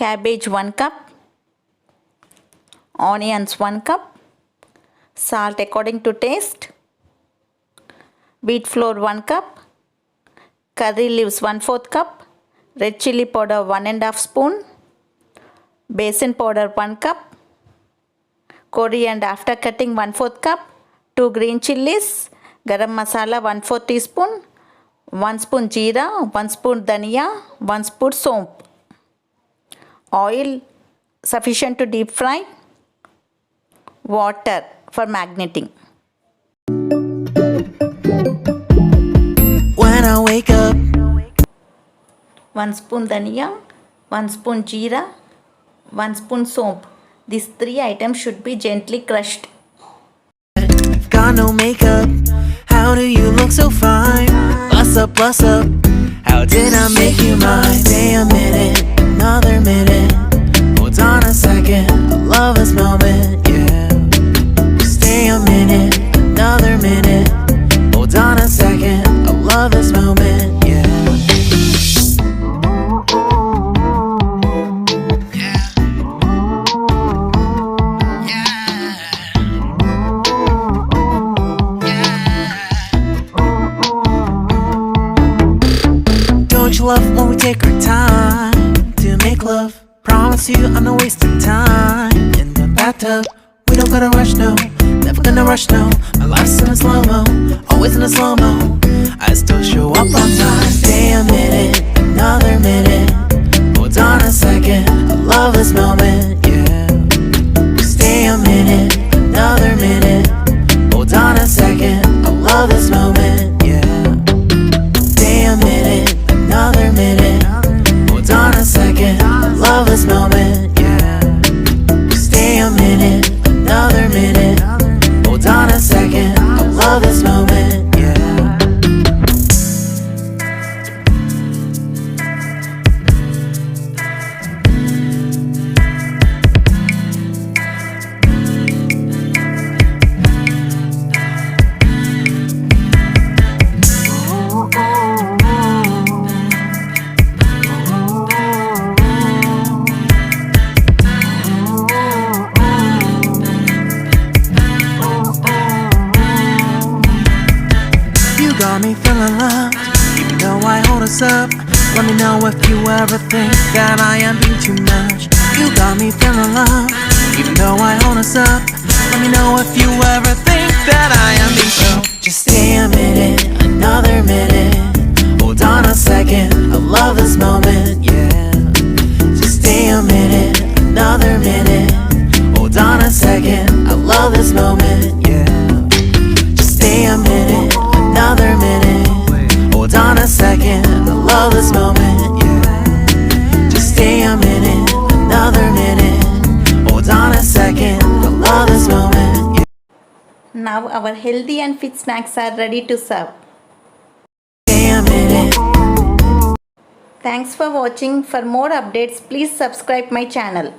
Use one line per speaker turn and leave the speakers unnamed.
cabbage 1 cup, onions 1 cup, salt according to taste, wheat flour 1 cup, curry leaves 1/4 cup, red chilli powder 1 1/2 spoon, basil powder 1 cup, coriander after cutting 1/4 cup, 2 green chillies, garam masala 1/4 teaspoon, 1 spoon jeera, 1 spoon dhania, 1 spoon soap. Oil sufficient to deep fry. Water for marinating.
When I wake up,
1 spoon dhania, 1 spoon jeera, 1 spoon soap. These 3 items should be gently crushed.
got no makeup. How do you look so fine? Bust up, bust up. How did I make you mine? Stay a minute, another minute. Hold on a second, I love this moment, yeah. Stay a minute, another minute. Hold on a second, I love this moment, yeah. Don't you love when we take our time to make love? Promise you I'm not wasting time in the bathtub. We don't gotta rush, no, never gonna rush, no. My life's in a slow-mo, always in a slow-mo. I still show up on time. Stay a minute, another minute. Hold on a second, I love this moment, yeah. Stay a minute, another minute. Hold on a second, I love this moment, yeah. Stay a minute, another minute. Hold on a second, I love this moment, yeah. Stay a minute, another minute. Hold on a second, I love this moment, yeah. Got me feeling loved, even though I hold us up. Let me know if you ever think that I am being too much. You got me feeling loved, even though I hold us up. Let me know if you ever think that I am being so. Just stay a minute, another minute. Hold on a second, I love this moment, yeah. Just stay a minute, another minute. Hold on a second, I love this moment, yeah. Just stay a minute, another minute. Hold on a second, I love this moment, yeah. Just stay a minute, another minute. Hold on a second, I love this moment, yeah.
Now our healthy and fit snacks are ready to serve.
Stay a minute.
Thanks for watching. For more updates, please subscribe my channel.